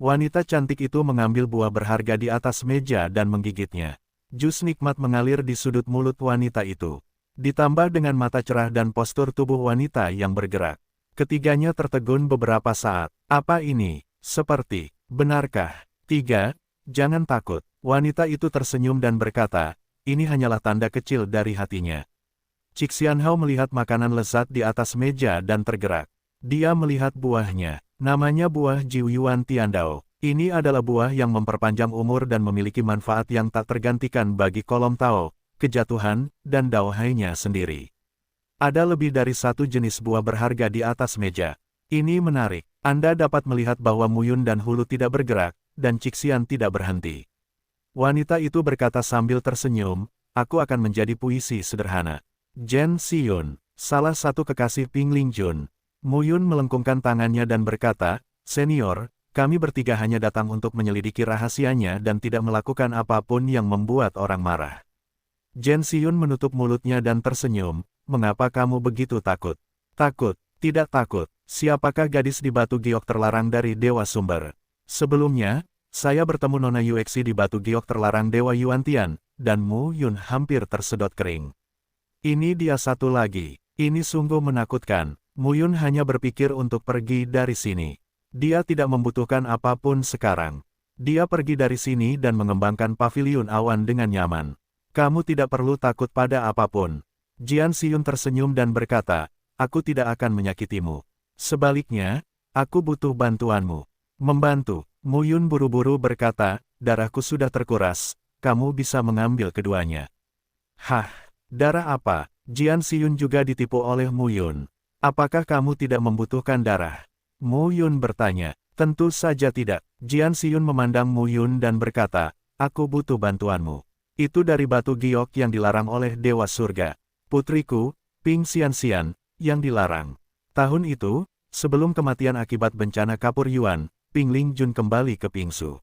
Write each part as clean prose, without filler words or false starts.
Wanita cantik itu mengambil buah berharga di atas meja dan menggigitnya. Jus nikmat mengalir di sudut mulut wanita itu. Ditambah dengan mata cerah dan postur tubuh wanita yang bergerak. Ketiganya tertegun beberapa saat. Apa ini? Seperti, benarkah? 3. Jangan takut. Wanita itu tersenyum dan berkata, ini hanyalah tanda kecil dari hatinya. Cixcianhao melihat makanan lezat di atas meja dan tergerak. Dia melihat buahnya. Namanya buah Jiuyuan Tiandao. Ini adalah buah yang memperpanjang umur dan memiliki manfaat yang tak tergantikan bagi kolom Tao, kejatuhan, dan Dao Hai-nya sendiri. Ada lebih dari satu jenis buah berharga di atas meja. Ini menarik. Anda dapat melihat bahwa Muyun dan Hulu tidak bergerak, dan Cixcian tidak berhenti. Wanita itu berkata sambil tersenyum, aku akan menjadi puisi sederhana. Jen Xiyun, salah satu kekasih Ping Lingjun. Muyun melengkungkan tangannya dan berkata, senior, kami bertiga hanya datang untuk menyelidiki rahasianya dan tidak melakukan apapun yang membuat orang marah. Jen Xiyun menutup mulutnya dan tersenyum, mengapa kamu begitu takut? Takut, tidak takut. Siapakah gadis di batu giok terlarang dari Dewa Sumber? Sebelumnya, saya bertemu Nona Yuexi di batu giok terlarang Dewa Yuantian, dan Mu Yun hampir tersedot kering. Ini dia satu lagi. Ini sungguh menakutkan. Mu Yun hanya berpikir untuk pergi dari sini. Dia tidak membutuhkan apapun sekarang. Dia pergi dari sini dan mengembangkan paviliun awan dengan nyaman. Kamu tidak perlu takut pada apapun. Jian Xiyun tersenyum dan berkata, aku tidak akan menyakitimu. Sebaliknya, aku butuh bantuanmu. Membantu. Mu Yun buru-buru berkata, darahku sudah terkuras, kamu bisa mengambil keduanya. Hah, darah apa? Jian Xiyun juga ditipu oleh Mu Yun. Apakah kamu tidak membutuhkan darah? Mu Yun bertanya. Tentu saja tidak. Jian Xiyun memandang Mu Yun dan berkata, aku butuh bantuanmu. Itu dari batu giok yang dilarang oleh Dewa Surga. Putriku, Ping Xianxian, yang dilarang. Tahun itu, sebelum kematian akibat bencana Kapur Yuan, Ping Lingjun kembali ke Pingsu.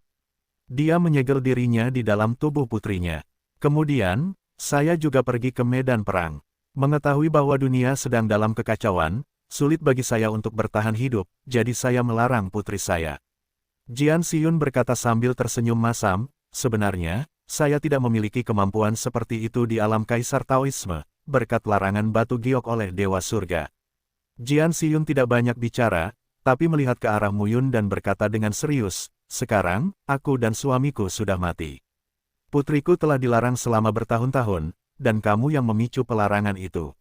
Dia menyegel dirinya di dalam tubuh putrinya. Kemudian, saya juga pergi ke medan perang. Mengetahui bahwa dunia sedang dalam kekacauan, sulit bagi saya untuk bertahan hidup, jadi saya melarang putri saya. Jian Xiyun berkata sambil tersenyum masam, sebenarnya, saya tidak memiliki kemampuan seperti itu di alam Kaisar Taoisme, berkat larangan batu giok oleh Dewa Surga. Jian Xiyun tidak banyak bicara, tapi melihat ke arah Mu Yun dan berkata dengan serius, sekarang, aku dan suamiku sudah mati. Putriku telah dilarang selama bertahun-tahun, dan kamu yang memicu pelarangan itu.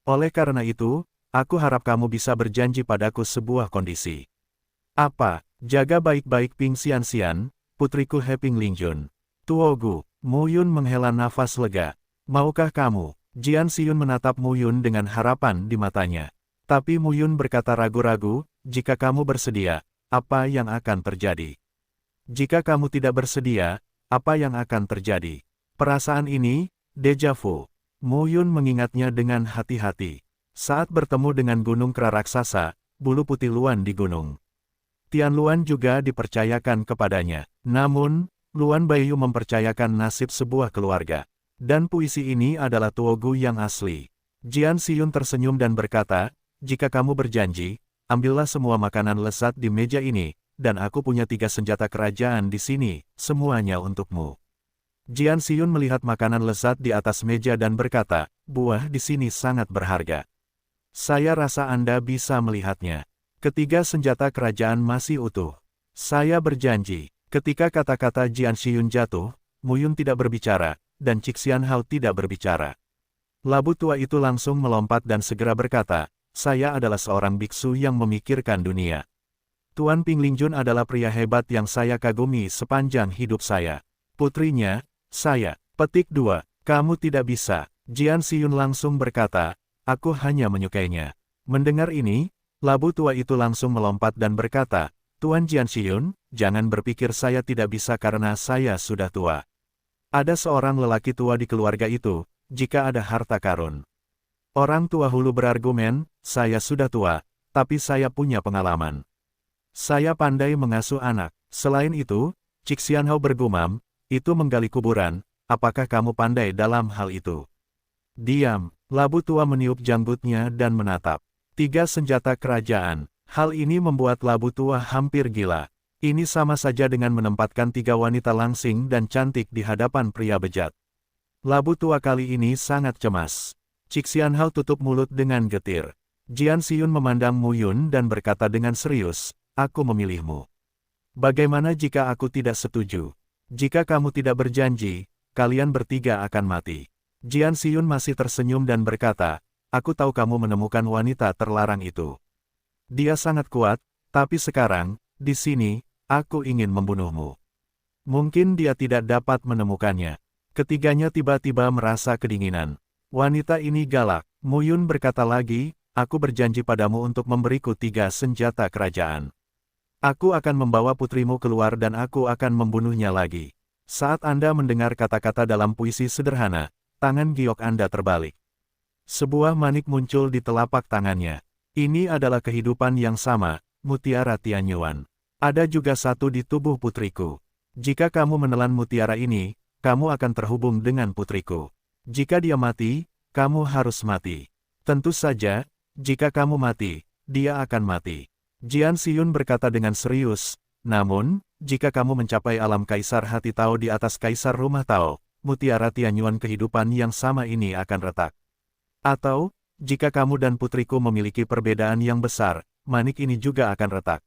Oleh karena itu, aku harap kamu bisa berjanji padaku sebuah kondisi. Apa? Jaga baik-baik Ping Xianxian, putriku He Ping Lingjun. Tuogu, Mu Yun menghela nafas lega. Maukah kamu? Jian Xiyun menatap Mu Yun dengan harapan di matanya. Tapi Mu Yun berkata ragu-ragu, jika kamu bersedia, apa yang akan terjadi? Jika kamu tidak bersedia, apa yang akan terjadi? Perasaan ini, deja vu. Mu Yun mengingatnya dengan hati-hati. Saat bertemu dengan Gunung Kera Raksasa, bulu putih Luan di gunung Tian Luan juga dipercayakan kepadanya. Namun, Luan Baiyu mempercayakan nasib sebuah keluarga. Dan puisi ini adalah Tuogu yang asli. Jian Xiyun tersenyum dan berkata, jika kamu berjanji, ambillah semua makanan lezat di meja ini, dan aku punya 3 senjata kerajaan di sini, semuanya untukmu. Jian Xiyun melihat makanan lezat di atas meja dan berkata, buah di sini sangat berharga. Saya rasa Anda bisa melihatnya. Ketiga senjata kerajaan masih utuh. Saya berjanji. Ketika kata-kata Jian Xiyun jatuh, Mu Yun tidak berbicara, dan Cixcianhao tidak berbicara. Labu tua itu langsung melompat dan segera berkata, saya adalah seorang biksu yang memikirkan dunia. Tuan Ping Lingjun adalah pria hebat yang saya kagumi sepanjang hidup saya. Putrinya, saya. Petik 2. Kamu tidak bisa. Jian Xiyun langsung berkata, aku hanya menyukainya. Mendengar ini, labu tua itu langsung melompat dan berkata, Tuan Jian Xiyun, jangan berpikir saya tidak bisa karena saya sudah tua. Ada seorang lelaki tua di keluarga itu, jika ada harta karun. Orang tua hulu berargumen, saya sudah tua, tapi saya punya pengalaman. Saya pandai mengasuh anak. Selain itu, Cixcianhao bergumam, itu menggali kuburan, apakah kamu pandai dalam hal itu? Diam, labu tua meniup janggutnya dan menatap. 3 senjata kerajaan. Hal ini membuat labu tua hampir gila. Ini sama saja dengan menempatkan tiga wanita langsing dan cantik di hadapan pria bejat. Labu tua kali ini sangat cemas. Cik Xianhao tutup mulut dengan getir. Jian Xiyun memandang Mu Yun dan berkata dengan serius, aku memilihmu. Bagaimana jika aku tidak setuju? Jika kamu tidak berjanji, kalian bertiga akan mati. Jian Xiyun masih tersenyum dan berkata, aku tahu kamu menemukan wanita terlarang itu. Dia sangat kuat, tapi sekarang, di sini, aku ingin membunuhmu. Mungkin dia tidak dapat menemukannya. Ketiganya tiba-tiba merasa kedinginan. Wanita ini galak. Mu Yun berkata lagi, aku berjanji padamu untuk memberiku 3 senjata kerajaan. Aku akan membawa putrimu keluar dan aku akan membunuhnya lagi. Saat Anda mendengar kata-kata dalam puisi sederhana, tangan giok Anda terbalik. Sebuah manik muncul di telapak tangannya. Ini adalah kehidupan yang sama, mutiara Tianyuan. Ada juga satu di tubuh putriku. Jika kamu menelan mutiara ini, kamu akan terhubung dengan putriku. Jika dia mati, kamu harus mati. Tentu saja, jika kamu mati, dia akan mati. Jian Xiyun berkata dengan serius, namun, jika kamu mencapai alam Kaisar Hati Tao di atas Kaisar Rumah Tao, mutiara Tianyuan kehidupan yang sama ini akan retak. Atau, jika kamu dan putriku memiliki perbedaan yang besar, manik ini juga akan retak.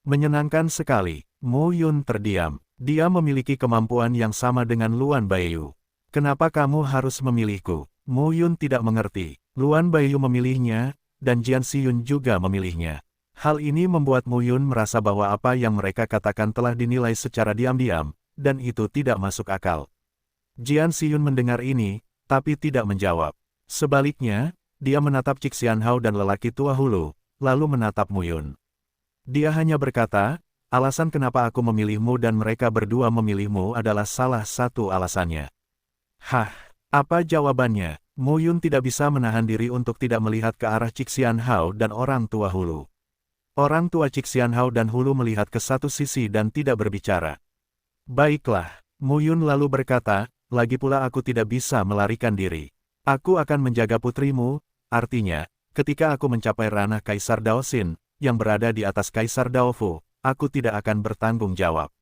Menyenangkan sekali. Mu Yun terdiam. Dia memiliki kemampuan yang sama dengan Luan Baiyu. Kenapa kamu harus memilihku? Mu Yun tidak mengerti. Luan Baiyu memilihnya, dan Jian Xiyun juga memilihnya. Hal ini membuat Mu Yun merasa bahwa apa yang mereka katakan telah dinilai secara diam-diam, dan itu tidak masuk akal. Jian Xiyun mendengar ini, tapi tidak menjawab. Sebaliknya, dia menatap Cik Xianhao dan lelaki tua hulu, lalu menatap Mu Yun. Dia hanya berkata, alasan kenapa aku memilihmu dan mereka berdua memilihmu adalah salah satu alasannya. Hah, apa jawabannya? Mu Yun tidak bisa menahan diri untuk tidak melihat ke arah Cik Xianhao dan orang tua hulu. Orang tua Cik Xianhao dan hulu melihat ke satu sisi dan tidak berbicara. Baiklah, Mu Yun lalu berkata, lagi pula aku tidak bisa melarikan diri. Aku akan menjaga putrimu, artinya, ketika aku mencapai ranah Kaisar Daoxin, yang berada di atas Kaisar Daofu, aku tidak akan bertanggung jawab.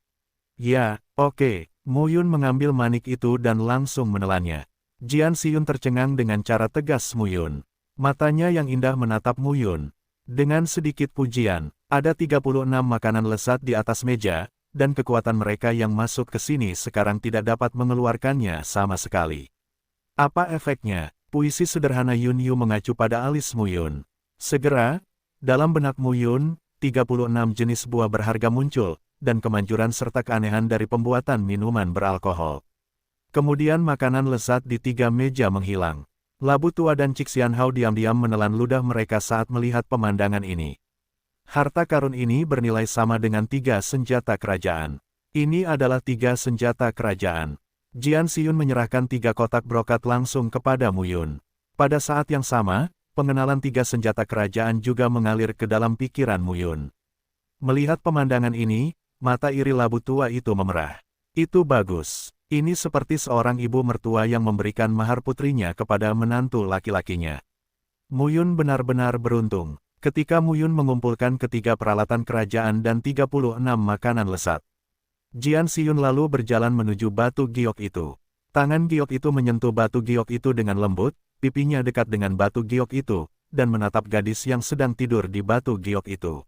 Ya, oke. Mu Yun mengambil manik itu dan langsung menelannya. Jian Xiyun tercengang dengan cara tegas Mu Yun. Matanya yang indah menatap Mu Yun. Dengan sedikit pujian, ada 36 makanan lezat di atas meja, dan kekuatan mereka yang masuk ke sini sekarang tidak dapat mengeluarkannya sama sekali. Apa efeknya? Puisi sederhana Yun Yu mengacu pada alis Mu Yun. Segera, dalam benak Mu Yun, 36 jenis buah berharga muncul, dan kemanjuran serta keanehan dari pembuatan minuman beralkohol. Kemudian makanan lezat di 3 meja menghilang. Labu tua dan Cik Xianhao diam-diam menelan ludah mereka saat melihat pemandangan ini. Harta karun ini bernilai sama dengan 3 senjata kerajaan. Ini adalah 3 senjata kerajaan. Jian Xiyun menyerahkan 3 kotak brokat langsung kepada Mu Yun. Pada saat yang sama, pengenalan 3 senjata kerajaan juga mengalir ke dalam pikiran Mu Yun. Melihat pemandangan ini, mata iri labu tua itu memerah. Itu bagus. Ini seperti seorang ibu mertua yang memberikan mahar putrinya kepada menantu laki-lakinya. Mu Yun benar-benar beruntung. Ketika Mu Yun mengumpulkan ketiga peralatan kerajaan dan 36 makanan lezat. Jian Xiyun lalu berjalan menuju batu giok itu. Tangan giok itu menyentuh batu giok itu dengan lembut, pipinya dekat dengan batu giok itu, dan menatap gadis yang sedang tidur di batu giok itu.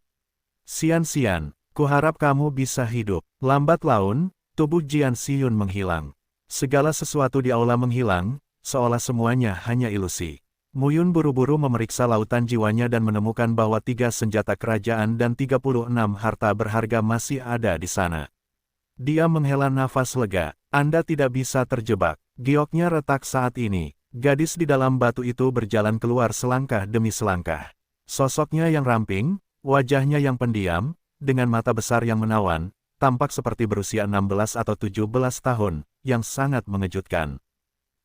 Xian, kuharap kamu bisa hidup. Lambat laun, tubuh Jian Xiyun menghilang. Segala sesuatu di aula menghilang, seolah semuanya hanya ilusi. Mu Yun buru-buru memeriksa lautan jiwanya dan menemukan bahwa 3 senjata kerajaan dan 36 harta berharga masih ada di sana. Dia menghela nafas lega. Anda tidak bisa terjebak. Gioknya retak saat ini. Gadis di dalam batu itu berjalan keluar selangkah demi selangkah. Sosoknya yang ramping, wajahnya yang pendiam, dengan mata besar yang menawan, tampak seperti berusia 16 atau 17 tahun, yang sangat mengejutkan.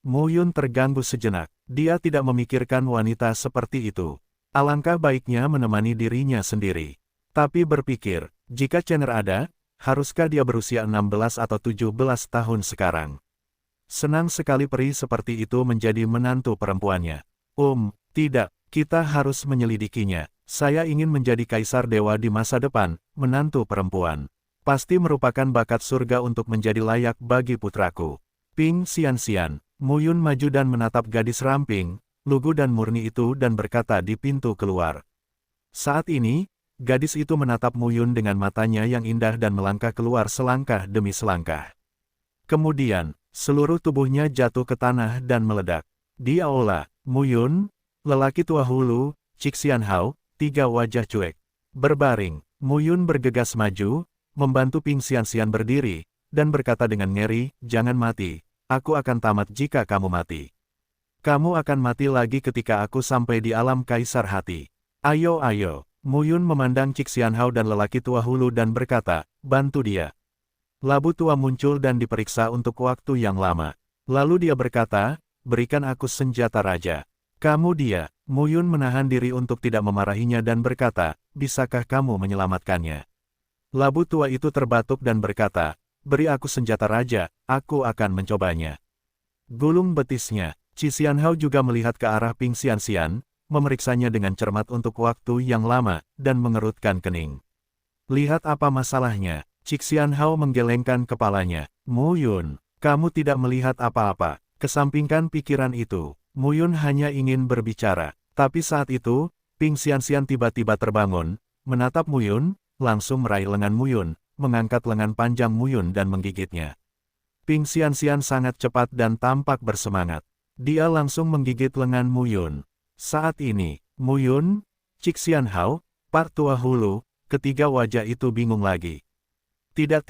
Mu Yun terganggu sejenak. Dia tidak memikirkan wanita seperti itu. Alangkah baiknya menemani dirinya sendiri. Tapi berpikir, jika Chener ada, haruskah dia berusia 16 atau 17 tahun sekarang? Senang sekali peri seperti itu menjadi menantu perempuannya. Tidak, kita harus menyelidikinya. Saya ingin menjadi kaisar dewa di masa depan, menantu perempuan. Pasti merupakan bakat surga untuk menjadi layak bagi putraku. Ping Xianxian, Mu Yun maju dan menatap gadis ramping, lugu dan murni itu dan berkata di pintu keluar. Saat ini, gadis itu menatap Mu Yun dengan matanya yang indah dan melangkah keluar selangkah demi selangkah. Kemudian, seluruh tubuhnya jatuh ke tanah dan meledak. Di aula, Mu Yun, lelaki tua hulu, Cik Xian Hao, tiga wajah cuek. Berbaring, Mu Yun bergegas maju, membantu Ping Xianxian berdiri, dan berkata dengan ngeri, "Jangan mati, aku akan tamat jika kamu mati. Kamu akan mati lagi ketika aku sampai di alam kaisar hati. Ayo ayo." Mu Yun memandang Cik Xian Hao dan lelaki tua hulu dan berkata, "Bantu dia." Labu tua muncul dan diperiksa untuk waktu yang lama. Lalu dia berkata, "Berikan aku senjata raja." "Kamu dia." Mu Yun menahan diri untuk tidak memarahinya dan berkata, "Bisakah kamu menyelamatkannya?" Labu tua itu terbatuk dan berkata, "Beri aku senjata raja, aku akan mencobanya." Gulung betisnya, Ci Xian Hao juga melihat ke arah Ping Xianxian, memeriksanya dengan cermat untuk waktu yang lama, dan mengerutkan kening. "Lihat apa masalahnya?" Cik Xian Hao menggelengkan kepalanya. "Mu Yun, kamu tidak melihat apa-apa." Kesampingkan pikiran itu, Mu Yun hanya ingin berbicara. Tapi saat itu, Ping Xianxian tiba-tiba terbangun, menatap Mu Yun, langsung meraih lengan Mu Yun, mengangkat lengan panjang Mu Yun dan menggigitnya. Ping Xianxian sangat cepat dan tampak bersemangat. Dia langsung menggigit lengan Mu Yun. Saat ini, Mu Yun, Cik Xian Hao, Pak Tua Hulu, ketiga wajah itu bingung lagi. Tidak,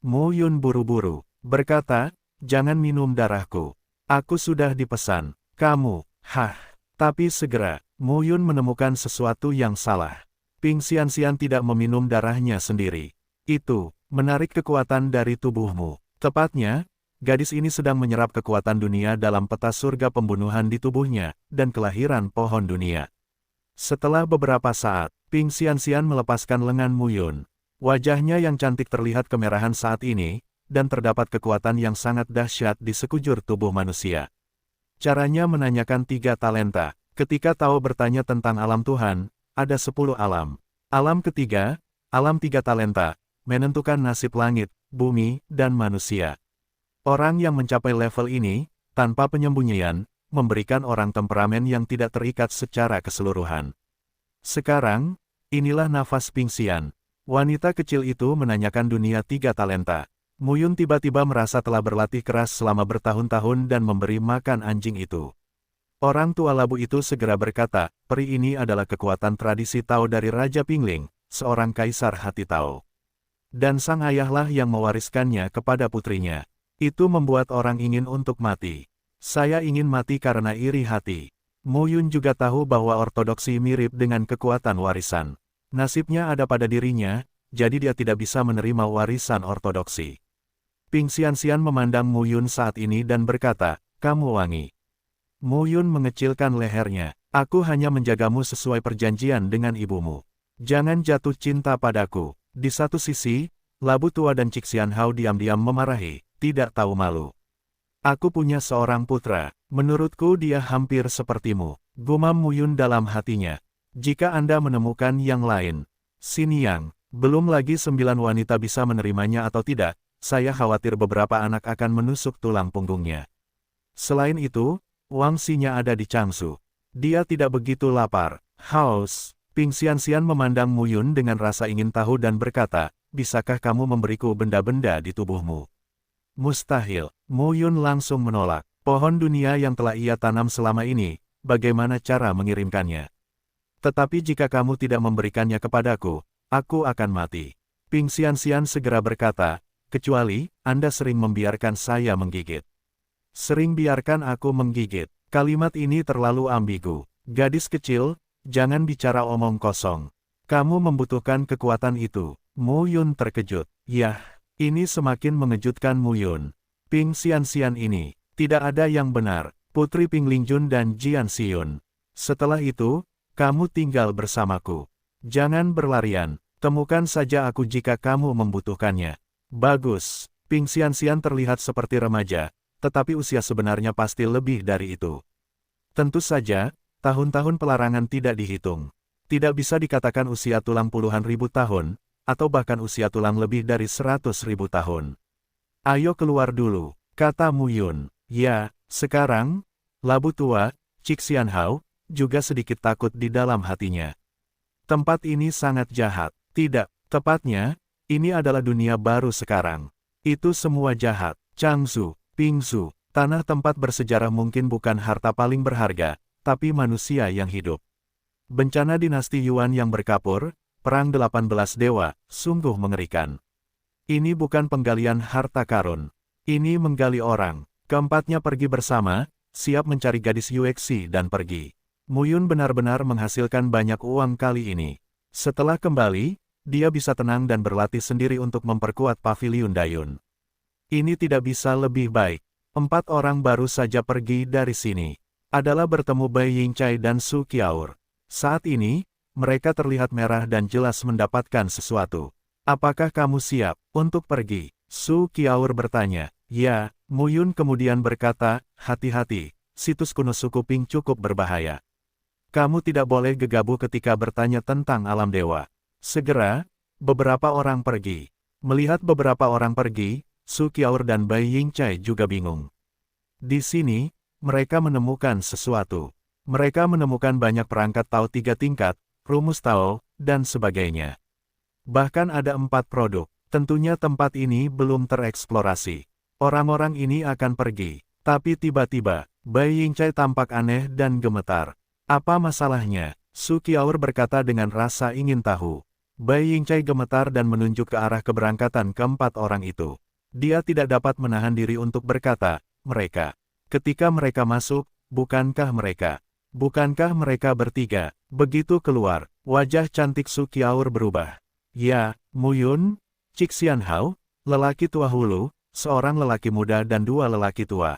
Mu Yun buru-buru berkata, "Jangan minum darahku. Aku sudah dipesan. Kamu, Tapi segera, Mu Yun menemukan sesuatu yang salah. Ping Xianxian tidak meminum darahnya sendiri. Itu, menarik kekuatan dari tubuhmu. Tepatnya, gadis ini sedang menyerap kekuatan dunia dalam peta surga pembunuhan di tubuhnya, dan kelahiran pohon dunia." Setelah beberapa saat, Ping Xianxian melepaskan lengan Mu Yun. Wajahnya yang cantik terlihat kemerahan saat ini, dan terdapat kekuatan yang sangat dahsyat di sekujur tubuh manusia. Caranya menanyakan 3 talenta. Ketika tahu bertanya tentang alam Tuhan, ada 10 alam. Alam ketiga, alam 3 talenta, menentukan nasib langit, bumi, dan manusia. Orang yang mencapai level ini, tanpa penyembunyian, memberikan orang temperamen yang tidak terikat secara keseluruhan. Sekarang, inilah nafas Ping Xian. Wanita kecil itu menanyakan dunia 3 talenta. Mu Yun tiba-tiba merasa telah berlatih keras selama bertahun-tahun dan memberi makan anjing itu. Orang tua labu itu segera berkata, "Peri ini adalah kekuatan tradisi Tao dari Raja Pingling, seorang kaisar hati Tao. Dan sang ayahlah yang mewariskannya kepada putrinya. Itu membuat orang ingin untuk mati. Saya ingin mati karena iri hati." Mu Yun juga tahu bahwa ortodoksi mirip dengan kekuatan warisan. Nasibnya ada pada dirinya, jadi dia tidak bisa menerima warisan ortodoksi. Ping Xianxian memandang Mu Yun saat ini dan berkata, "Kamu wangi." Mu Yun mengecilkan lehernya. "Aku hanya menjagamu sesuai perjanjian dengan ibumu. Jangan jatuh cinta padaku." Di satu sisi, Labu Tua dan Cik Xian Hao diam-diam memarahi, tidak tahu malu. "Aku punya seorang putra, menurutku dia hampir sepertimu," gumam Mu Yun dalam hatinya. "Jika Anda menemukan yang lain, Xin Yang, belum lagi 9 wanita bisa menerimanya atau tidak, saya khawatir beberapa anak akan menusuk tulang punggungnya. Selain itu, Wang Xinya ada di Changsu. Dia tidak begitu lapar, haus." Ping Xianxian memandang Mu Yun dengan rasa ingin tahu dan berkata, "Bisakah kamu memberiku benda-benda di tubuhmu?" "Mustahil." Mu Yun langsung menolak. "Pohon dunia yang telah ia tanam selama ini, bagaimana cara mengirimkannya? Tetapi jika kamu tidak memberikannya kepadaku, aku akan mati." Ping Xianxian segera berkata, "Kecuali, Anda sering membiarkan saya menggigit." "Sering biarkan aku menggigit." Kalimat ini terlalu ambigu. "Gadis kecil, jangan bicara omong kosong. Kamu membutuhkan kekuatan itu." Mu Yun terkejut. Yah, ini semakin mengejutkan Mu Yun. Ping Xianxian ini, tidak ada yang benar. Putri Ping Lingjun dan Jian Xiun. Setelah itu, kamu tinggal bersamaku. Jangan berlarian, temukan saja aku jika kamu membutuhkannya. Bagus. Ping Xianxian terlihat seperti remaja, tetapi usia sebenarnya pasti lebih dari itu. Tentu saja, tahun-tahun pelarangan tidak dihitung. Tidak bisa dikatakan usia tulang puluhan ribu tahun, atau bahkan usia tulang lebih dari 100.000 tahun. Ayo keluar dulu, kata Mu Yun. Ya, sekarang, labu tua, Cixianhao, juga sedikit takut di dalam hatinya. Tempat ini sangat jahat. Tidak, tepatnya, ini adalah dunia baru sekarang. Itu semua jahat. Changzu, Pingzu, tanah tempat bersejarah mungkin bukan harta paling berharga, tapi manusia yang hidup. Bencana dinasti Yuan yang berkapur, perang 18 dewa, sungguh mengerikan. Ini bukan penggalian harta karun. Ini menggali orang. Keempatnya pergi bersama, siap mencari gadis Yuexi dan pergi. Mu Yun benar-benar menghasilkan banyak uang kali ini. Setelah kembali, dia bisa tenang dan berlatih sendiri untuk memperkuat paviliun Dayun. Ini tidak bisa lebih baik. 4 orang baru saja pergi dari sini. Adalah bertemu Bai Yingcai dan Su Qiaur. Saat ini, mereka terlihat merah dan jelas mendapatkan sesuatu. Apakah kamu siap untuk pergi? Su Qiaur bertanya. Ya, Mu Yun kemudian berkata, hati-hati, situs kuno suku Ping cukup berbahaya. Kamu tidak boleh gegabah ketika bertanya tentang alam dewa. Segera, beberapa orang pergi. Melihat beberapa orang pergi, Su Qiaur dan Bai Yingcai juga bingung. Di sini, mereka menemukan sesuatu. Mereka menemukan banyak perangkat Tao 3 tingkat, rumus Tao, dan sebagainya. Bahkan ada 4 produk. Tentunya tempat ini belum tereksplorasi. Orang-orang ini akan pergi. Tapi tiba-tiba, Bai Yingcai tampak aneh dan gemetar. Apa masalahnya? Su Qiaur berkata dengan rasa ingin tahu. Bai Yingcai gemetar dan menunjuk ke arah keberangkatan keempat orang itu. Dia tidak dapat menahan diri untuk berkata, mereka. Ketika mereka masuk, bukankah mereka bertiga? Begitu keluar, wajah cantik Su Qiaur berubah. Ya, Mu Yun, Cixianhao, lelaki tua hulu, seorang lelaki muda dan 2 lelaki tua.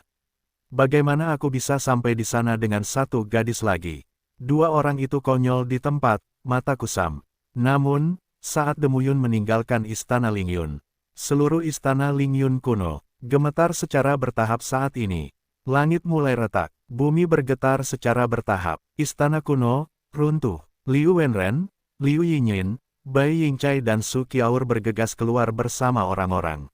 Bagaimana aku bisa sampai di sana dengan 1 gadis lagi? 2 orang itu konyol di tempat, mata kusam. Namun, saat Mu Yun meninggalkan istana Lingyun, seluruh istana Lingyun kuno gemetar secara bertahap saat ini. Langit mulai retak, bumi bergetar secara bertahap. Istana kuno runtuh. Liu Wenren, Liu Yinyin, Bai Yingcai dan Su Qiaur bergegas keluar bersama orang-orang.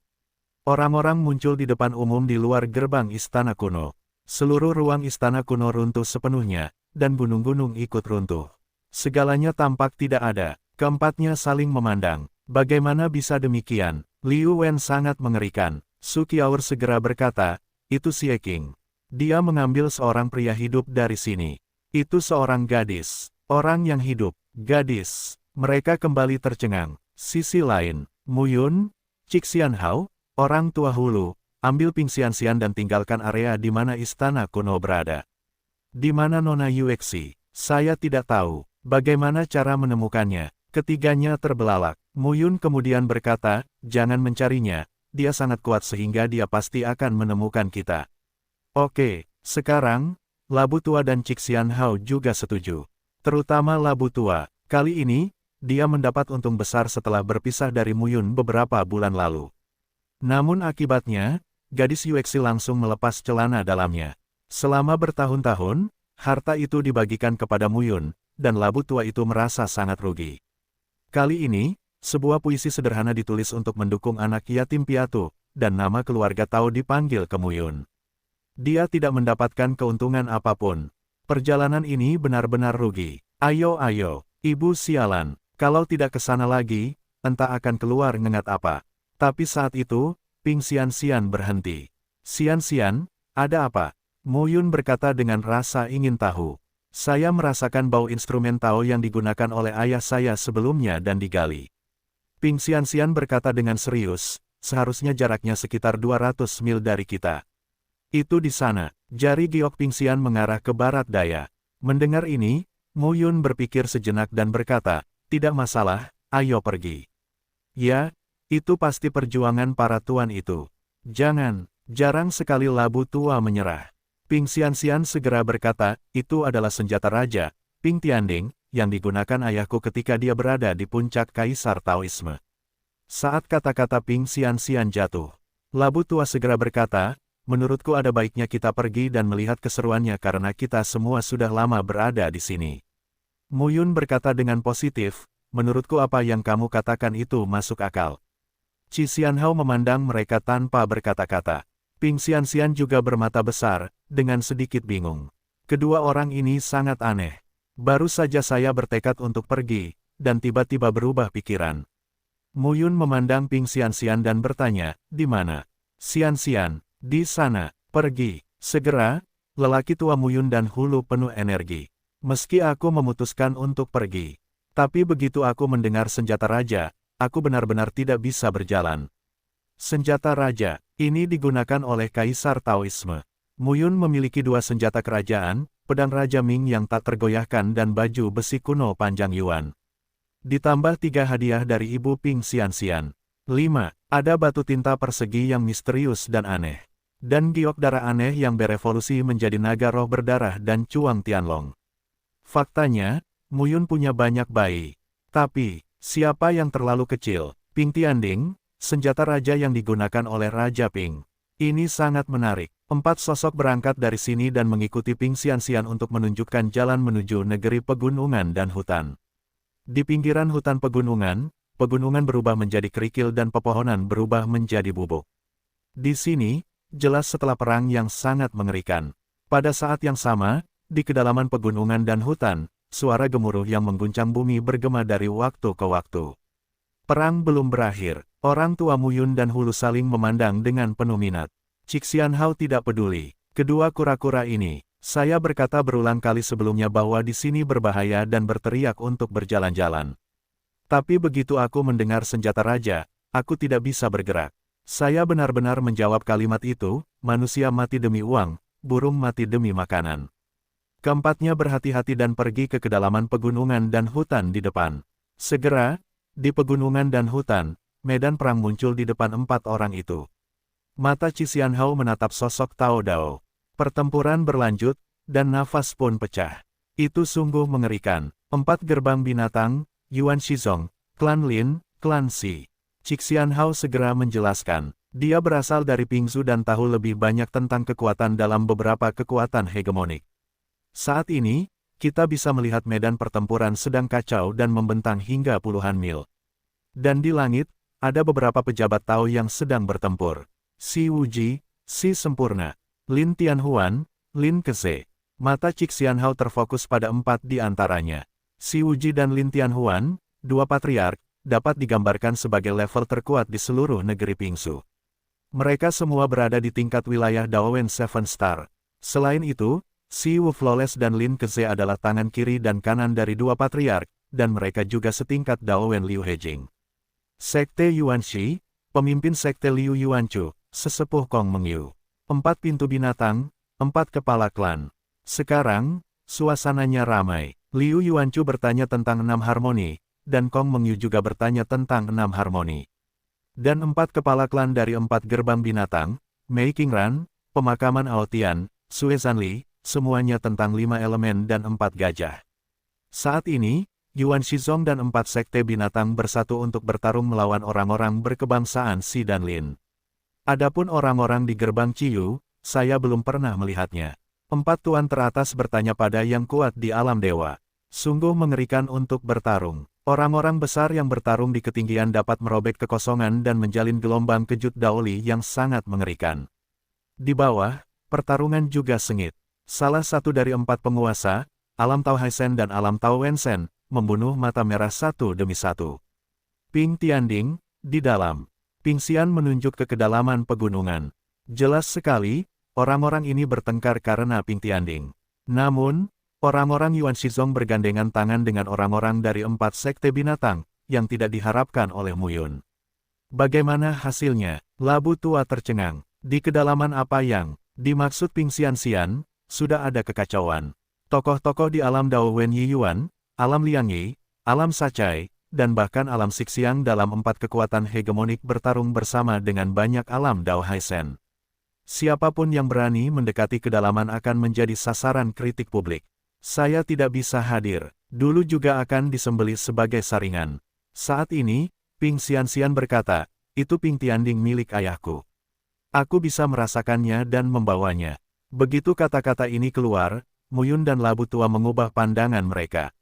Orang-orang muncul di depan umum di luar gerbang istana kuno. Seluruh ruang istana kuno runtuh sepenuhnya, dan gunung-gunung ikut runtuh. Segalanya tampak tidak ada. Keempatnya saling memandang. Bagaimana bisa demikian? Liu Wen sangat mengerikan. Su Qiaur segera berkata, itu Xie Qing. Dia mengambil seorang pria hidup dari sini. Itu seorang gadis. Orang yang hidup. Gadis. Mereka kembali tercengang. Sisi lain, Mu Yun, Cixianhao, orang tua hulu, ambil Ping Xianxian dan tinggalkan area di mana istana kuno berada. Di mana Nona Yuexi? Saya tidak tahu. Bagaimana cara menemukannya? Ketiganya terbelalak. Mu Yun kemudian berkata, jangan mencarinya, dia sangat kuat sehingga dia pasti akan menemukan kita. Oke, sekarang, Labu Tua dan Cixianhao juga setuju. Terutama Labu Tua. Kali ini, dia mendapat untung besar setelah berpisah dari Mu Yun beberapa bulan lalu. Namun akibatnya, gadis Yuexi langsung melepas celana dalamnya. Selama bertahun-tahun, harta itu dibagikan kepada Mu Yun, dan Labu Tua itu merasa sangat rugi. Kali ini, sebuah puisi sederhana ditulis untuk mendukung anak yatim piatu, dan nama keluarga Tao dipanggil ke Mu Yun. Dia tidak mendapatkan keuntungan apapun. Perjalanan ini benar-benar rugi. Ayo, ibu sialan. Kalau tidak ke sana lagi, entah akan keluar ngengat apa. Tapi saat itu, Ping Xianxian berhenti. Xianxian, ada apa? Mu Yun berkata dengan rasa ingin tahu. Saya merasakan bau instrumen Tao yang digunakan oleh ayah saya sebelumnya dan digali. Ping Xianxian berkata dengan serius, seharusnya jaraknya sekitar 200 mil dari kita. Itu di sana. Jari giok Ping Xian mengarah ke barat daya. Mendengar ini, Mu Yun berpikir sejenak dan berkata, tidak masalah, ayo pergi. Ya, itu pasti perjuangan para tuan itu. Jangan, jarang sekali Labu Tua menyerah. Ping Xianxian segera berkata, itu adalah senjata raja, Ping Tianding, yang digunakan ayahku ketika dia berada di puncak Kaisar Taoisme. Saat kata-kata Ping Xianxian jatuh, Labu Tua segera berkata, menurutku ada baiknya kita pergi dan melihat keseruannya karena kita semua sudah lama berada di sini. Mu Yun berkata dengan positif, menurutku apa yang kamu katakan itu masuk akal. Qi Xianhao memandang mereka tanpa berkata-kata. Ping Xianxian juga bermata besar, dengan sedikit bingung. Kedua orang ini sangat aneh. Baru saja saya bertekad untuk pergi, dan tiba-tiba berubah pikiran. Mu Yun memandang Ping Xianxian dan bertanya, di mana? Xianxian, di sana, pergi, segera. Lelaki tua Mu Yun dan hulu penuh energi. Meski aku memutuskan untuk pergi. Tapi begitu aku mendengar senjata raja, aku benar-benar tidak bisa berjalan. Senjata raja, ini digunakan oleh Kaisar Taoisme. Mu Yun memiliki dua senjata kerajaan, pedang Raja Ming yang tak tergoyahkan dan baju besi kuno panjang Yuan. Ditambah 3 hadiah dari Ibu Ping Xianxian. 5. Ada batu tinta persegi yang misterius dan aneh. Dan giok darah aneh yang berevolusi menjadi naga roh berdarah dan cuang Tianlong. Faktanya, Mu Yun punya banyak bayi. Tapi, siapa yang terlalu kecil? Ping Tianding, senjata raja yang digunakan oleh Raja Ping. Ini sangat menarik. 4 sosok berangkat dari sini dan mengikuti Ping Xianxian untuk menunjukkan jalan menuju negeri pegunungan dan hutan. Di pinggiran hutan pegunungan berubah menjadi kerikil dan pepohonan berubah menjadi bubuk. Di sini, jelas setelah perang yang sangat mengerikan. Pada saat yang sama, di kedalaman pegunungan dan hutan, suara gemuruh yang mengguncang bumi bergema dari waktu ke waktu. Perang belum berakhir, orang tua Mu Yun dan Hulu saling memandang dengan penuh minat. Qi Xianhao tidak peduli. Kedua kura-kura ini, saya berkata berulang kali sebelumnya bahwa di sini berbahaya dan berteriak untuk berjalan-jalan. Tapi begitu aku mendengar senjata raja, aku tidak bisa bergerak. Saya benar-benar menjawab kalimat itu, manusia mati demi uang, burung mati demi makanan. Keempatnya berhati-hati dan pergi ke kedalaman pegunungan dan hutan di depan. Segera, di pegunungan dan hutan, medan perang muncul di depan 4 orang itu. Mata Qi Xianhao menatap sosok Tao Dao. Pertempuran berlanjut, dan nafas pun pecah. Itu sungguh mengerikan. 4 gerbang binatang, Yuan Shizong, klan Lin, klan Xi. Qi Xianhao segera menjelaskan. Dia berasal dari Pingzu dan tahu lebih banyak tentang kekuatan dalam beberapa kekuatan hegemonik. Saat ini, kita bisa melihat medan pertempuran sedang kacau dan membentang hingga puluhan mil. Dan di langit, ada beberapa pejabat Tao yang sedang bertempur. Xi Wuji, Xi Sempurna, Lin Tianhuan, Lin Keze. Mata Qi Xianhao terfokus pada 4 di antaranya. Xi Wuji dan Lin Tianhuan, 2 patriark, dapat digambarkan sebagai level terkuat di seluruh negeri Pingzu. Mereka semua berada di tingkat wilayah Daowen 7 Star. Selain itu, Xi Wu Flawless dan Lin Keze adalah tangan kiri dan kanan dari 2 patriark, dan mereka juga setingkat Daowen Liu Hejing. Sekte Yuanxi, pemimpin Sekte Liu Yuanchu, sesepuh Kong Mengyu. 4 pintu binatang, 4 kepala klan. Sekarang, suasananya ramai. Liu Yuanchu bertanya tentang 6 harmoni, dan Kong Mengyu juga bertanya tentang 6 harmoni. Dan 4 kepala klan dari 4 gerbang binatang, Mei Qingran, pemakaman Aotian, Sue Zanli, semuanya tentang 5 elemen dan 4 gajah. Saat ini, Yuan Shizong dan 4 sekte binatang bersatu untuk bertarung melawan orang-orang berkebangsaan Xi dan Lin. Adapun orang-orang di gerbang Ciyu, saya belum pernah melihatnya. 4 tuan teratas bertanya pada yang kuat di alam dewa. Sungguh mengerikan untuk bertarung. Orang-orang besar yang bertarung di ketinggian dapat merobek kekosongan dan menjalin gelombang kejut Daoli yang sangat mengerikan. Di bawah, pertarungan juga sengit. Salah satu dari 4 penguasa, Alam Tao Haisen dan Alam Tao Wensen, membunuh mata merah satu demi satu. Ping Tianding, di dalam. Ping Xian menunjuk ke kedalaman pegunungan. Jelas sekali, orang-orang ini bertengkar karena Ping Tianding. Namun, orang-orang Yuan Shizong bergandengan tangan dengan orang-orang dari 4 sekte binatang, yang tidak diharapkan oleh Mu Yun. Bagaimana hasilnya? Labu tua tercengang. Di kedalaman apa yang dimaksud Ping Xianxian? Sudah ada kekacauan. Tokoh-tokoh di alam Dao Wen Yi Yuan, alam Liang Yi, alam Sacai, dan bahkan alam Sixiang dalam 4 kekuatan hegemonik bertarung bersama dengan banyak alam Dao Haisen. Siapapun yang berani mendekati kedalaman akan menjadi sasaran kritik publik. Saya tidak bisa hadir. Dulu juga akan disembelih sebagai saringan. Saat ini, Ping Xianxian berkata, itu Ping Tianding milik ayahku. Aku bisa merasakannya dan membawanya. Begitu kata-kata ini keluar, Mu Yun dan Labu Tua mengubah pandangan mereka.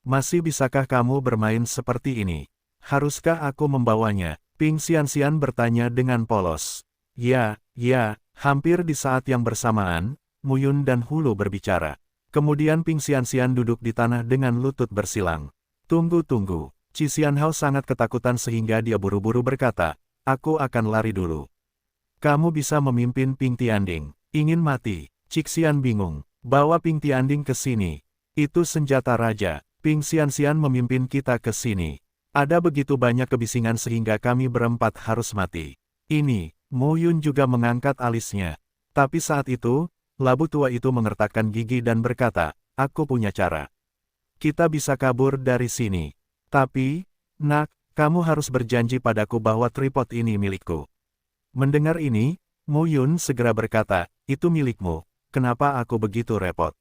Masih bisakah kamu bermain seperti ini? Haruskah aku membawanya? Ping Xianxian bertanya dengan polos. Ya, hampir di saat yang bersamaan, Mu Yun dan Hulu berbicara. Kemudian Ping Xianxian duduk di tanah dengan lutut bersilang. Tunggu. Qi Xianhao sangat ketakutan sehingga dia buru-buru berkata, aku akan lari dulu. Kamu bisa memimpin Ping Tianding. Ingin mati? Cixian bingung. Bawa Ping Tianding ke sini. Itu senjata raja. Ping Xianxian memimpin kita ke sini. Ada begitu banyak kebisingan sehingga kami berempat harus mati. Ini, Mu Yun juga mengangkat alisnya. Tapi saat itu, labu tua itu mengertakkan gigi dan berkata, aku punya cara. Kita bisa kabur dari sini. Tapi, nak, kamu harus berjanji padaku bahwa tripod ini milikku. Mendengar ini, Mu Yun segera berkata, itu milikmu, kenapa aku begitu repot?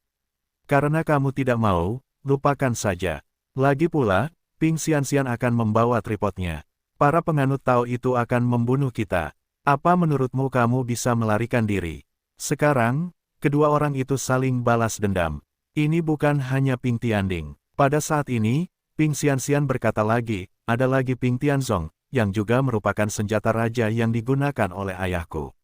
Karena kamu tidak mau, lupakan saja. Lagi pula, Ping Xianxian akan membawa tripodnya. Para penganut Tao itu akan membunuh kita. Apa menurutmu kamu bisa melarikan diri? Sekarang, kedua orang itu saling balas dendam. Ini bukan hanya Ping Tianding. Pada saat ini, Ping Xianxian berkata lagi, ada lagi Ping Tianzong, yang juga merupakan senjata raja yang digunakan oleh ayahku.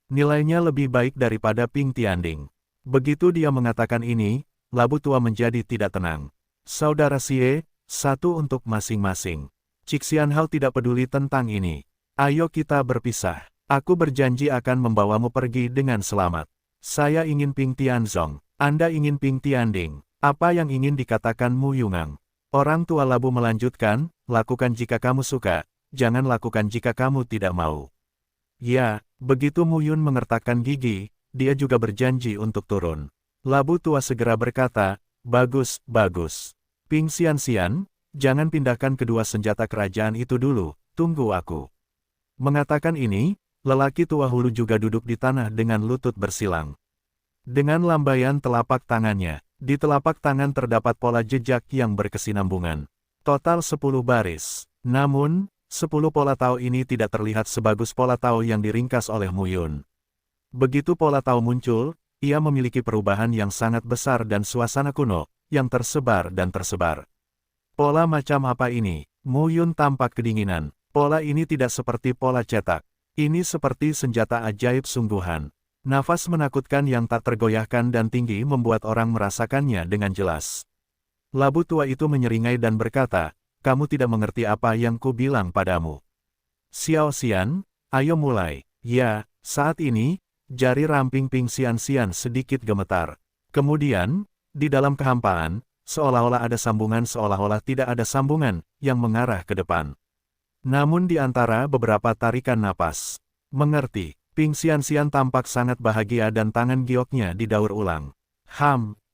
Nilainya lebih baik daripada Ping Tianding. Begitu dia mengatakan ini, labu tua menjadi tidak tenang. Saudara Xie, satu untuk masing-masing. Qi Xianhao tidak peduli tentang ini. Ayo kita berpisah. Aku berjanji akan membawamu pergi dengan selamat. Saya ingin Ping Tianzong. Anda ingin Ping Tianding. Apa yang ingin dikatakan Mu Yungang? Orang tua labu melanjutkan, lakukan jika kamu suka, jangan lakukan jika kamu tidak mau. Ya, begitu Mu Yun mengertakkan gigi, dia juga berjanji untuk turun. Labu tua segera berkata, bagus. Ping Xianxian, jangan pindahkan kedua senjata kerajaan itu dulu, tunggu aku. Mengatakan ini, lelaki tua Hulu juga duduk di tanah dengan lutut bersilang. Dengan lambaian telapak tangannya, di telapak tangan terdapat pola jejak yang berkesinambungan. Total 10 baris. Namun, 10 pola Tao ini tidak terlihat sebagus pola Tao yang diringkas oleh Mu Yun. Begitu pola Tao muncul, ia memiliki perubahan yang sangat besar dan suasana kuno, yang tersebar dan tersebar. Pola macam apa ini? Mu Yun tampak kedinginan. Pola ini tidak seperti pola cetak. Ini seperti senjata ajaib sungguhan. Nafas menakutkan yang tak tergoyahkan dan tinggi membuat orang merasakannya dengan jelas. Labu tua itu menyeringai dan berkata, kamu tidak mengerti apa yang ku bilang padamu. Xiao Xian, ayo mulai. Ya, saat ini, jari ramping Ping Xianxian sedikit gemetar. Kemudian, di dalam kehampaan, seolah-olah ada sambungan seolah-olah tidak ada sambungan, yang mengarah ke depan. Namun di antara beberapa tarikan napas. Mengerti, Ping Xianxian tampak sangat bahagia dan tangan gioknya didaur ulang.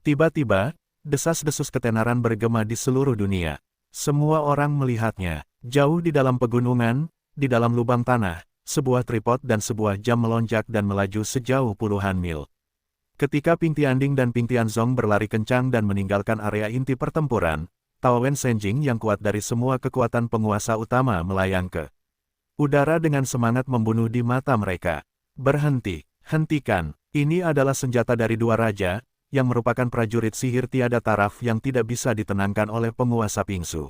Tiba-tiba, desas-desus ketenaran bergema di seluruh dunia. Semua orang melihatnya, jauh di dalam pegunungan, di dalam lubang tanah, sebuah tripod dan sebuah jam melonjak dan melaju sejauh puluhan mil. Ketika Ping Tianding dan Ping Tianzong berlari kencang dan meninggalkan area inti pertempuran, Tao Wen Senjing yang kuat dari semua kekuatan penguasa utama melayang ke udara dengan semangat membunuh di mata mereka. Berhenti, hentikan, ini adalah senjata dari dua raja, yang merupakan prajurit sihir tiada taraf yang tidak bisa ditenangkan oleh penguasa Pingsu.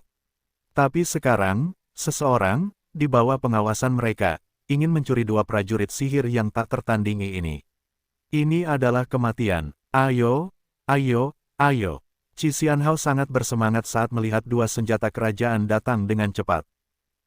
Tapi sekarang, seseorang, di bawah pengawasan mereka, ingin mencuri dua prajurit sihir yang tak tertandingi ini. Ini adalah kematian. Ayo. Qi Xianhao sangat bersemangat saat melihat dua senjata kerajaan datang dengan cepat.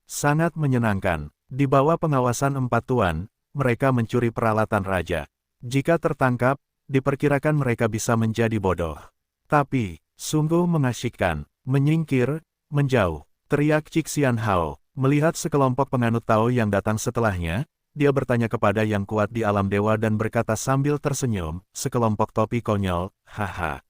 Sangat menyenangkan. Di bawah pengawasan empat tuan, mereka mencuri peralatan raja. Jika tertangkap, diperkirakan mereka bisa menjadi bodoh. Tapi, sungguh mengasyikkan. Menyingkir, menjauh. Teriak Qi Xianhao. Melihat sekelompok penganut Tao yang datang setelahnya, dia bertanya kepada yang kuat di alam dewa dan berkata sambil tersenyum, sekelompok topi konyol, haha.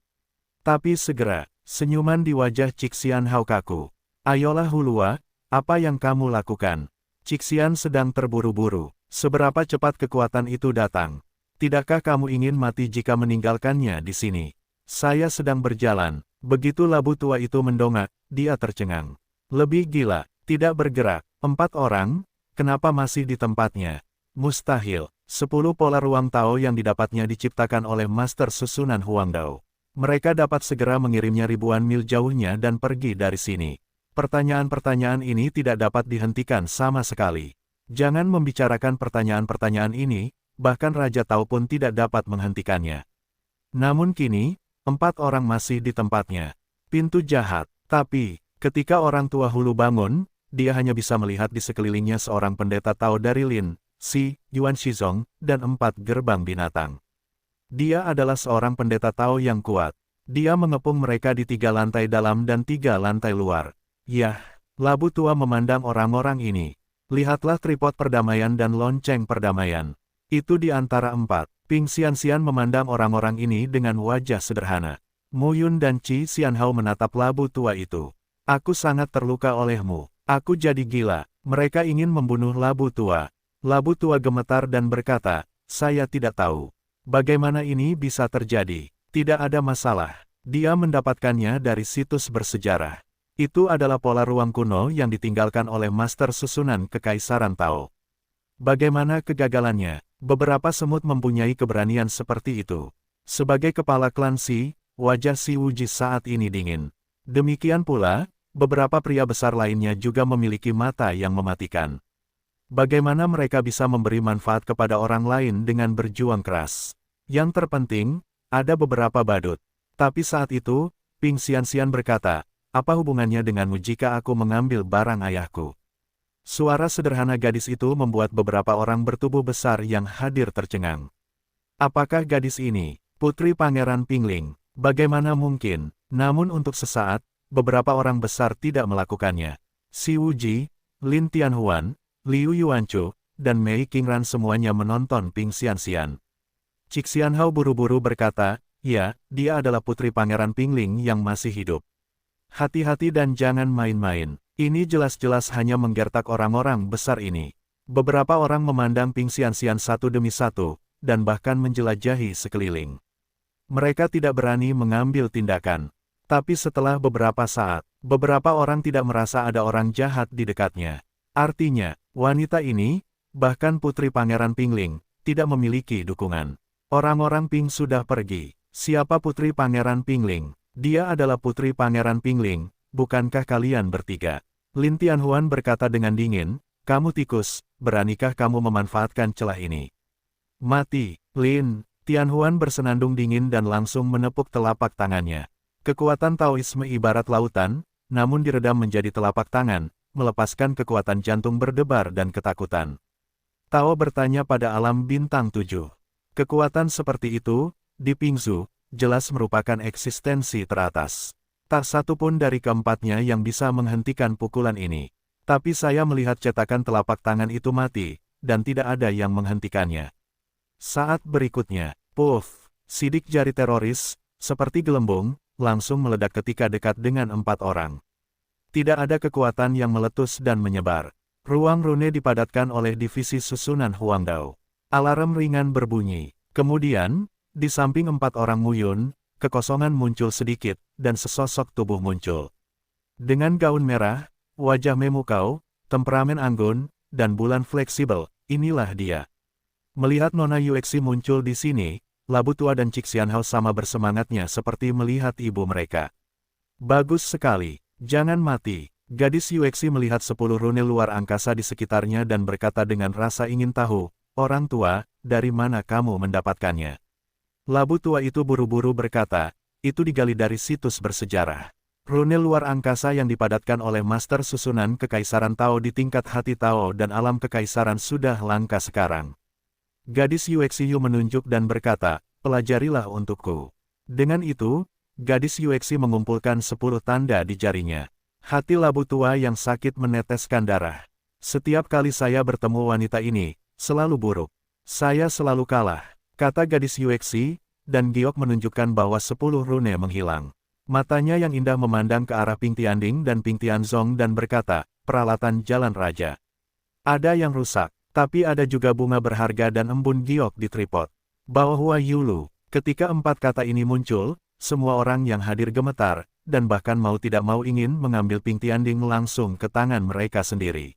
Tapi segera, senyuman di wajah Qi Xianhao kaku. Ayolah Hulua, apa yang kamu lakukan? Qi Xian sedang terburu-buru. Seberapa cepat kekuatan itu datang? Tidakkah kamu ingin mati jika meninggalkannya di sini? Saya sedang berjalan. Begitu labu tua itu mendongak, dia tercengang. Lebih gila, tidak bergerak. 4 orang, kenapa masih di tempatnya? Mustahil. 10 pola ruang Tao yang didapatnya diciptakan oleh Master Susunan Huangdao. Mereka dapat segera mengirimnya ribuan mil jauhnya dan pergi dari sini. Pertanyaan-pertanyaan ini tidak dapat dihentikan sama sekali. Jangan membicarakan pertanyaan-pertanyaan ini, bahkan Raja Tao pun tidak dapat menghentikannya. Namun kini, 4 orang masih di tempatnya. Pintu jahat. Tapi, ketika orang tua Hulu bangun, dia hanya bisa melihat di sekelilingnya seorang pendeta Tao dari Lin, Si, Yuan Shizong, dan 4 gerbang binatang. Dia adalah seorang pendeta Tao yang kuat. Dia mengepung mereka di 3 lantai dalam dan 3 lantai luar. Yah, labu tua memandang orang-orang ini. Lihatlah tripod perdamaian dan lonceng perdamaian. Itu di antara 4. Ping Xianxian memandang orang-orang ini dengan wajah sederhana. Mu Yun dan Qi Xianhao menatap labu tua itu. Aku sangat terluka olehmu. Aku jadi gila. Mereka ingin membunuh labu tua. Labu tua gemetar dan berkata, saya tidak tahu. Bagaimana ini bisa terjadi? Tidak ada masalah. Dia mendapatkannya dari situs bersejarah. Itu adalah pola ruang kuno yang ditinggalkan oleh Master Susunan Kekaisaran Tao. Bagaimana kegagalannya? Beberapa semut mempunyai keberanian seperti itu. Sebagai kepala klan Si, wajah Si Wuji saat ini dingin. Demikian pula, beberapa pria besar lainnya juga memiliki mata yang mematikan. Bagaimana mereka bisa memberi manfaat kepada orang lain dengan berjuang keras? Yang terpenting, ada beberapa badut. Tapi saat itu, Ping Xianxian berkata, apa hubungannya denganmu jika aku mengambil barang ayahku? Suara sederhana gadis itu membuat beberapa orang bertubuh besar yang hadir tercengang. Apakah gadis ini, putri Pangeran Pingling? Bagaimana mungkin? Namun untuk sesaat, beberapa orang besar tidak melakukannya. Si Wuji, Lin Tianhuan, Liu Yuanchu, dan Mei Qingran semuanya menonton Ping Xianxian. Cik Xianhao buru-buru berkata, ya, dia adalah putri Pangeran Pingling yang masih hidup. Hati-hati dan jangan main-main. Ini jelas-jelas hanya menggertak orang-orang besar ini. Beberapa orang memandang Ping Xianxian satu demi satu, dan bahkan menjelajahi sekeliling. Mereka tidak berani mengambil tindakan. Tapi setelah beberapa saat, beberapa orang tidak merasa ada orang jahat di dekatnya. Artinya, wanita ini, bahkan putri Pangeran Pingling, tidak memiliki dukungan. Orang-orang Ping sudah pergi. Siapa putri Pangeran Pingling? Dia adalah putri Pangeran Pingling, bukankah kalian bertiga? Lin Tianhuan berkata dengan dingin, kamu tikus, beranikah kamu memanfaatkan celah ini? Mati, Lin. Tianhuan bersenandung dingin dan langsung menepuk telapak tangannya. Kekuatan Taoisme ibarat lautan, namun diredam menjadi telapak tangan, melepaskan kekuatan jantung berdebar dan ketakutan. Tao bertanya pada alam bintang 7. Kekuatan seperti itu, di Pingzu, jelas merupakan eksistensi teratas. Tak satu pun dari keempatnya yang bisa menghentikan pukulan ini. Tapi saya melihat cetakan telapak tangan itu mati, dan tidak ada yang menghentikannya. Saat berikutnya, puff, sidik jari teroris, seperti gelembung, langsung meledak ketika dekat dengan 4 orang. Tidak ada kekuatan yang meletus dan menyebar. Ruang rune dipadatkan oleh divisi susunan Huangdao. Alarm ringan berbunyi. Kemudian, di samping 4 orang Mu Yun, kekosongan muncul sedikit, dan sesosok tubuh muncul. Dengan gaun merah, wajah memukau, temperamen anggun, dan bulan fleksibel, inilah dia. Melihat Nona Yuexi muncul di sini, Labu Tua dan Cik Xianhao sama bersemangatnya seperti melihat ibu mereka. Bagus sekali. Jangan mati. Gadis Yuexi melihat 10 rune luar angkasa di sekitarnya dan berkata dengan rasa ingin tahu, orang tua, dari mana kamu mendapatkannya? Labu tua itu buru-buru berkata, itu digali dari situs bersejarah. Rune luar angkasa yang dipadatkan oleh Master Susunan Kekaisaran Tao di tingkat hati Tao dan alam kekaisaran sudah langka sekarang. Gadis Yuexi Yu menunjuk dan berkata, pelajarilah untukku. Dengan itu, gadis Yuexi mengumpulkan 10 tanda di jarinya. Hati labu tua yang sakit meneteskan darah. Setiap kali saya bertemu wanita ini, selalu buruk. Saya selalu kalah, kata gadis Yuexi, dan Giok menunjukkan bahwa 10 rune menghilang. Matanya yang indah memandang ke arah Ping Tianding dan Ping Tianzong dan berkata, peralatan jalan raja. Ada yang rusak, tapi ada juga bunga berharga dan embun Giok di tripod. Bahwa Yulu, ketika 4 kata ini muncul, semua orang yang hadir gemetar, dan bahkan mau tidak mau ingin mengambil Ping Tianding langsung ke tangan mereka sendiri.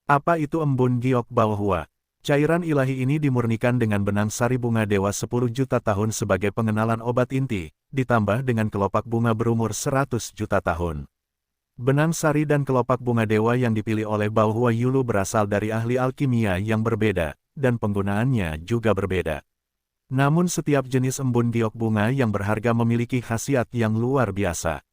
Apa itu embun Giok Bahwa? Cairan ilahi ini dimurnikan dengan benang sari bunga dewa 10 juta tahun sebagai pengenalan obat inti, ditambah dengan kelopak bunga berumur 100 juta tahun. Benang sari dan kelopak bunga dewa yang dipilih oleh Bao Yulu berasal dari ahli alkimia yang berbeda, dan penggunaannya juga berbeda. Namun setiap jenis embun giok bunga yang berharga memiliki khasiat yang luar biasa.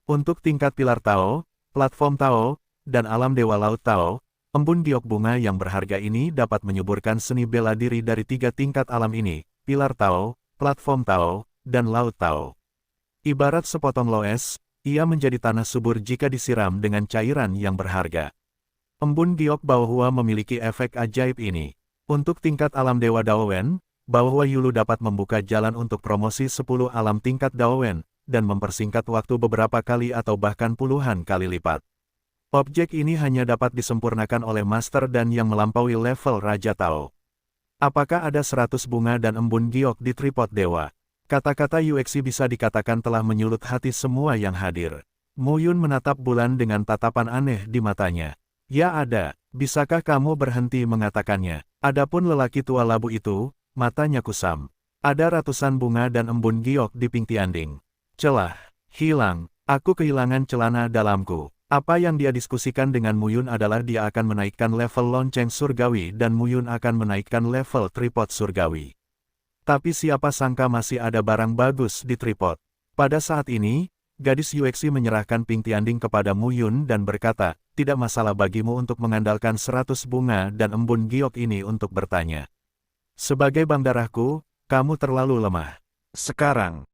Untuk tingkat pilar Tao, platform Tao, dan alam dewa laut Tao, embun giok bunga yang berharga ini dapat menyuburkan seni bela diri dari 3 tingkat alam ini, pilar Tao, platform Tao, dan laut Tao. Ibarat sepotong loes, ia menjadi tanah subur jika disiram dengan cairan yang berharga. Embun giok Bao memiliki efek ajaib ini. Untuk tingkat alam dewa Daowen, Bao Yulu dapat membuka jalan untuk promosi 10 alam tingkat Daowen, dan mempersingkat waktu beberapa kali atau bahkan puluhan kali lipat. Objek ini hanya dapat disempurnakan oleh master dan yang melampaui level Raja Tao. Apakah ada 100 bunga dan embun giok di tripod dewa? Kata-kata Yuexi bisa dikatakan telah menyulut hati semua yang hadir. Mu Yun menatap bulan dengan tatapan aneh di matanya. Ya ada, bisakah kamu berhenti mengatakannya? Adapun lelaki tua labu itu, matanya kusam. Ada ratusan bunga dan embun giok di Ping Tianding. Celah, hilang, aku kehilangan celana dalamku. Apa yang dia diskusikan dengan Mu Yun adalah dia akan menaikkan level lonceng surgawi dan Mu Yun akan menaikkan level tripod surgawi. Tapi siapa sangka masih ada barang bagus di tripod. Pada saat ini, gadis Yuexi menyerahkan Ping Tianding kepada Mu Yun dan berkata, tidak masalah bagimu untuk mengandalkan 100 bunga dan embun giok ini untuk bertanya. Sebagai bang darahku, kamu terlalu lemah. Sekarang,